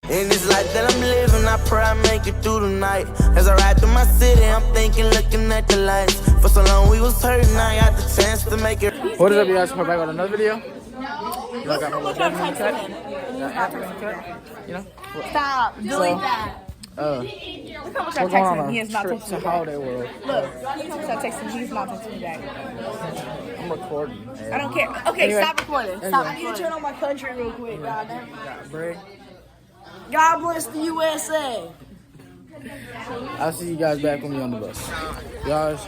In this life that I'm living, I pray I make it through the night. As I ride through my city, I'm thinking, looking at the lights. For so long we was hurting, I got the chance to make it. What is up, you guys? We're back on another video. You know, I got my little Desmond cut. Got African cut. You know? Stop. Delete that. Look how much I text him. He is not texting me back. Holiday World. Look, look how much I text him. He's not texting me back. I'm recording. I don't care. Okay, anyway, stop recording. Stop. I need to turn on my country real quick. God damn. Break. God bless the USA. I'll see you guys back when we on the bus. Guys,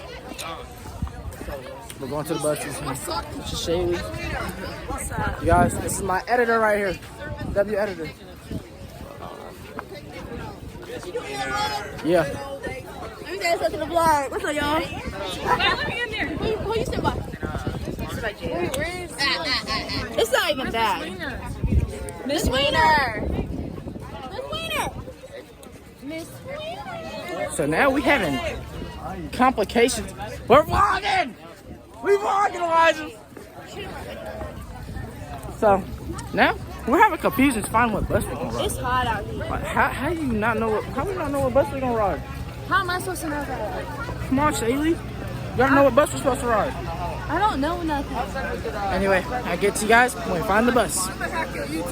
we're going to the bus. This is Shaylee. What's up? You guys, this is my editor right here. W editor. Yeah. Let me say something to the vlog. What's up, y'all? Let me in there. Who you sitting by? Where is it's not even that. Miss Wiener. Miss Wiener. So now we having complications. We're vlogging! We vlogging, Elijah! So now we're having confusion to find what bus we're gonna ride. It's hot out here. Like, how do you not know how do you not know what bus we're gonna ride? How am I supposed to know that? Come on, Shaylee. You gotta know what bus we're supposed to ride. I don't know nothing. Anyway, I'll get to you guys when we find the bus.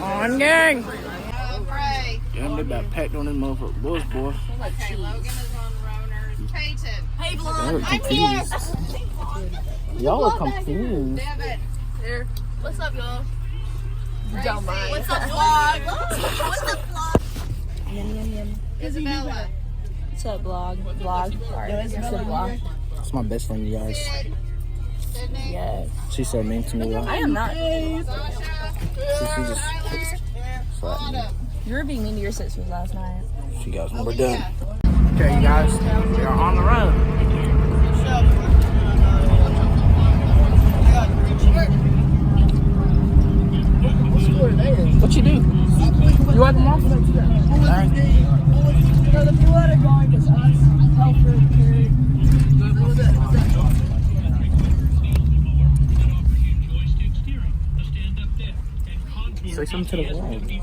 On gang! Damn, they about packed on this motherfucker bus, boy. Okay, Logan is on Roner's. Peyton. Hey, Y'all vlog. are confused. Y'all are confused. Devin. Here. What's up, y'all? Don't mind. What's up, vlog? What's up, vlog? Yum, yum, yum. Isabella. What's up, vlog? Vlog. Sorry. What's up, vlog? That's my best friend, you guys. Sydney. Yes. She's so mean to me, though. I am not. Sasha. She just slapped me. You were being mean to your sisters last night. She got when we're done. Okay, you guys, we are on the road. What you do? You wipe them off? Alright. Say something to the vlog.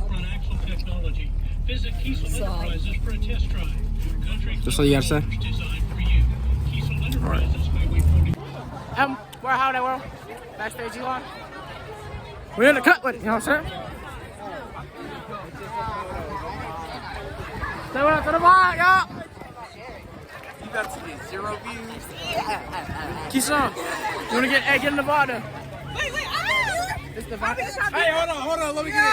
Just what you gotta say. Alright. We're Holiday World. Backstage Elon. We're in the cut with it, you know what I'm saying? Say what up to the vlog, y'all! You about to get 0 views. Keyshawn, you wanna get in the vlog then? Wait, It's the vlog. hey, hold on, let me get in.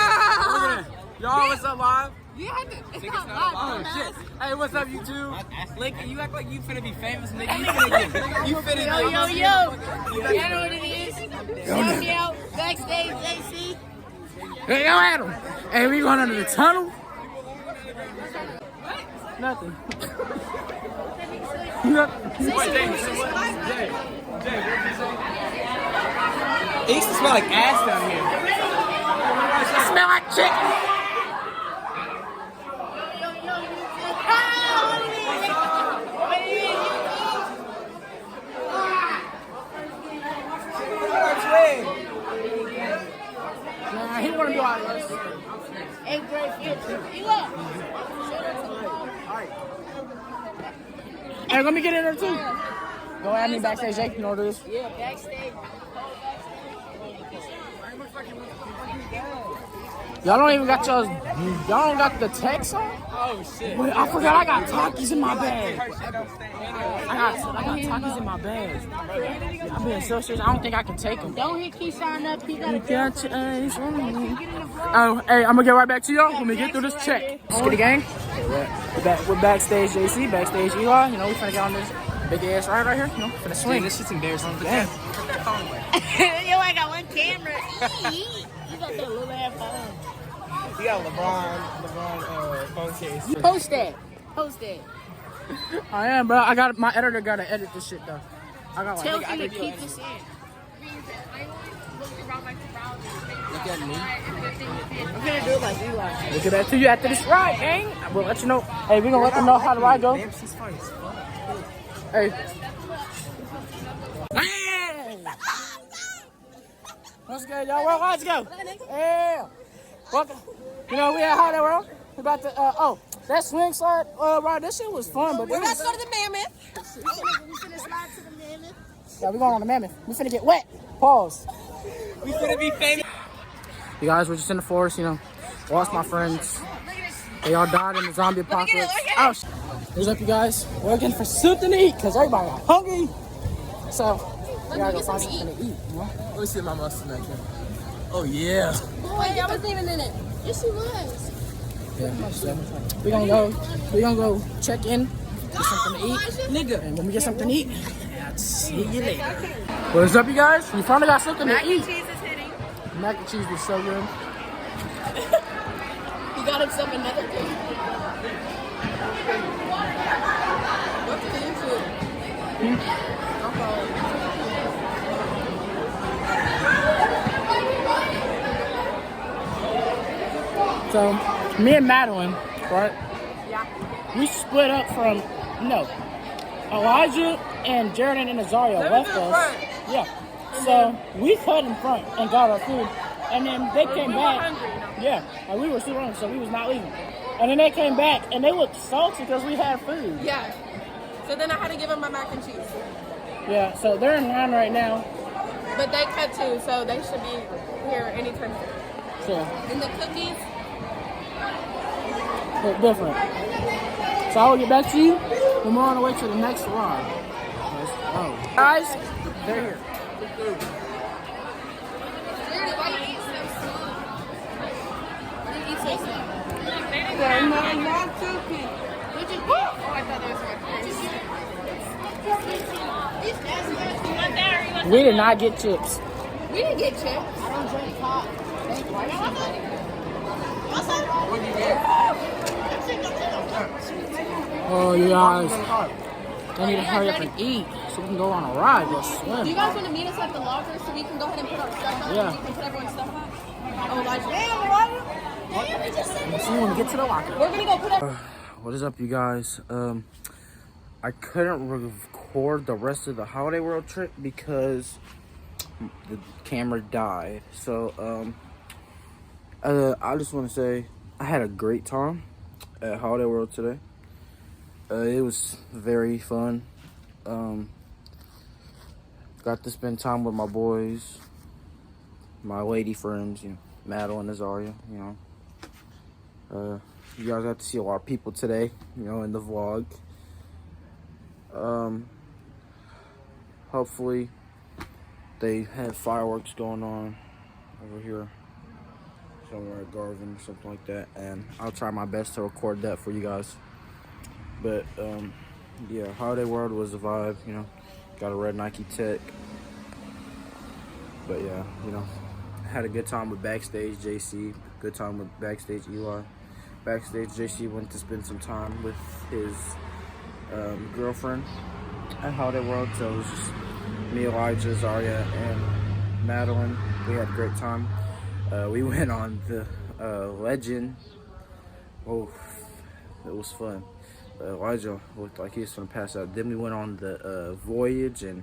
Y'all, what's up, live? You had to. It's not Oh, live. shit. Hey, what's up, YouTube? Lincoln, you act like you finna be famous, nigga. You finna Yo. You know what it is? Shout me out. Backstage AC. Hey, yo, Adam. Hey, we going under the tunnel? Nothing. Nothing. It used to smell like ass down here. Smell like chicken. Nah, he wanna do all this. 8th grade future. You look. Hey, let me get in there too. Go add me backstage, Jake. You know what it is? Yeah, backstage. Y'all don't even got y'all don't got the text on? Oh, shit. Wait, I forgot I got Takis in my bag. I got Takis in my bag. I'm being so serious. I don't think I can take them. Don't hit Keyshawn up. He got You got your eyes on me. Oh, hey, I'm gonna get right back to y'all when we get through this check. Let's get the gang. We're backstage JC, backstage Eli. You know, we finna get on this big ass ride right here. You know, finna swing. This shit's embarrassing. Damn. Yo, I got one camera. You got that little ass phone. You got LeBron phone case. You post that. Post that. I am, bro. My editor gotta edit this shit though. I got Tell like, him to keep this in. Look at me. I'm gonna do it like Eli. we'll get back to you after this ride, gang. We'll let you know. Hey, we gonna let them know how the ride go. Damn, she's fine. Hey. Let's go, y'all. Well, let's go. Yeah. Welcome. You know, we at Holiday World. about to, that swing slide, ride, that shit was fun, but We're about to go to the Mammoth. yeah, we going on the Mammoth. We finna get wet. Pause. We finna be famous. You guys, we're just in the forest, you know. Lost my friends. They all died in the zombie apocalypse. Oh, what's up, you guys? We're looking for something to eat because everybody got hungry. So, we gotta go find something to eat, you know? Let me see my muscle neck. Oh, yeah. Wait, I wasn't even in it. Yes, she was. Yeah, so we gonna go check in, get something to eat. Nigga. And when we get something to eat, I'll see you later. What's up, you guys? We finally got something to eat. Mac and cheese is hitting. Mac and cheese was so good. He got himself another thing. What's the issue? So, me and Madeline, right? Yeah. We split up from, no, Elijah and Jared and Azaria left us. Yeah. So, we cut in front and got our food. And then they came back. Yeah. And we were super hungry, so we was not leaving. And then they came back and they looked salty because we had food. Yeah. So then I had to give him my mac and cheese. Yeah, so they're in line right now. But they cut too, so they should be here anytime soon. So, And the cookies, they're different. So I will get back to you when we're on the way to the next ride. Let's go. Guys, they're here. We did not get chips. we didn't get chips. I don't drink pop. Oh, you guys. I need to hurry up and eat so we can go on a ride. Go Do you swim. guys want to meet us at the locker so we can go ahead and put our stuff up? Yeah. We can put everyone's stuff up? Oh, Elijah. We'll see you when we get to the locker. We're going to go put up. What is up, you guys? I couldn't record the rest of the Holiday World trip because the camera died. So, I just want to say I had a great time at Holiday World today. It was very fun. Got to spend time with my boys, my lady friends, you know, Madeline, Azaria, you know. You guys got to see a lot of people today, you know, in the vlog. Hopefully they have fireworks going on over here somewhere at Garvin or something like that, and I'll try my best to record that for you guys. But yeah, Holiday World was a vibe, you know. Got a red Nike Tech. But yeah, you know, had a good time with Backstage JC, good time with Backstage Eli. Backstage JC went to spend some time with his girlfriend at Holiday World, so it was just me, Elijah, Zaria, and Madeline. We had a great time. We went on the Legend. Oh, it was fun. Elijah looked like he was gonna pass out. Then we went on the Voyage, and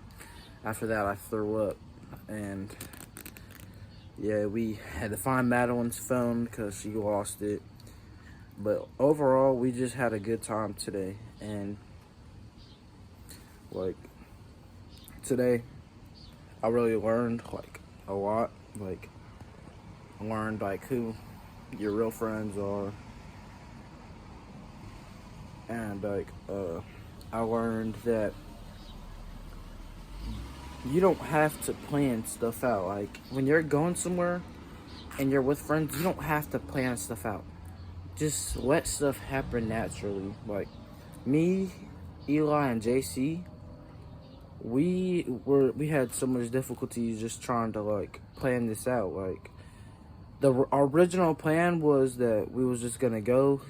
after that I threw up. And yeah, we had to find Madeline's phone because she lost it. But overall, we just had a good time today. And like today, I really learned like a lot. Like I learned like who your real friends are. And like I learned that you don't have to plan stuff out. Like when you're going somewhere and you're with friends, you don't have to plan stuff out. Just let stuff happen naturally. Like me, Eli, and JC, we had so much difficulties just trying to like plan this out. Like our original plan was that we was just gonna go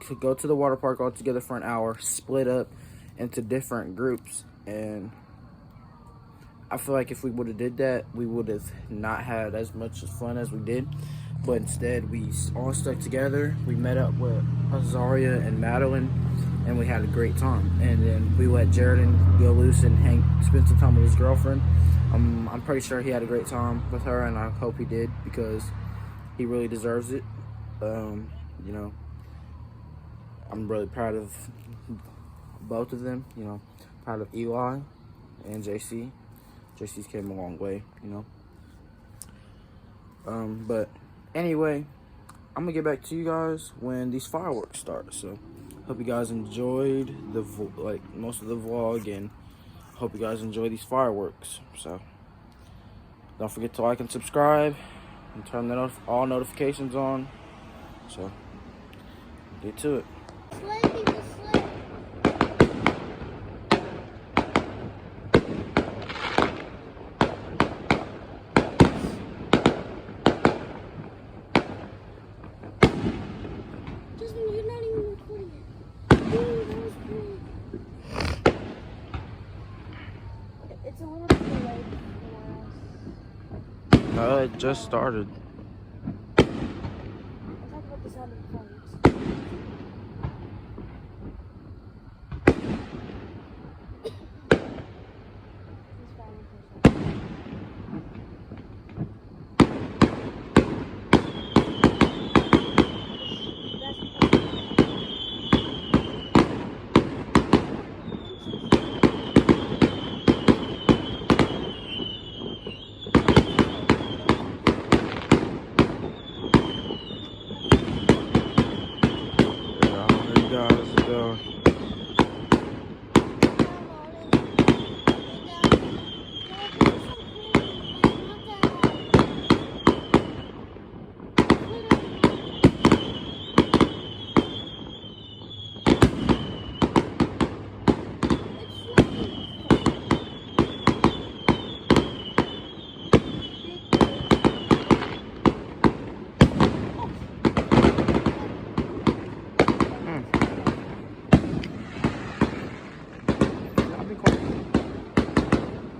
to the water park all together for an hour, split up into different groups, and I feel like if we would have did that, we would have not had as much fun as we did. But instead, we all stuck together. We met up with Azaria and Madeline, and we had a great time. And then we let Jared go loose and spend some time with his girlfriend. I'm pretty sure he had a great time with her, and I hope he did because he really deserves it. You know, I'm really proud of both of them, you know. Proud of Eli and JC. JC's came a long way, you know. But anyway, I'm gonna get back to you guys when these fireworks start. So hope you guys enjoyed the most of the vlog, and hope you guys enjoy these fireworks. So don't forget to like and subscribe and turn all notifications on. So get to it. You're not even recording it. Dude, that was cool. It's a little too late for us. No, it just started. Talk about the sound of the fireworks.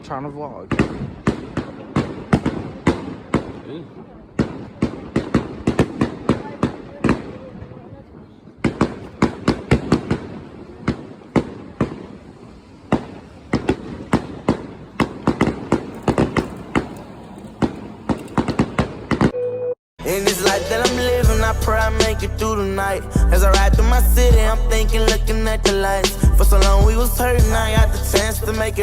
Trying to vlog. Ooh. In this life that I'm living, I pray I make it through the night. As I ride through my city, I'm thinking, looking at the lights. For so long we was hurting, I got the chance to make it.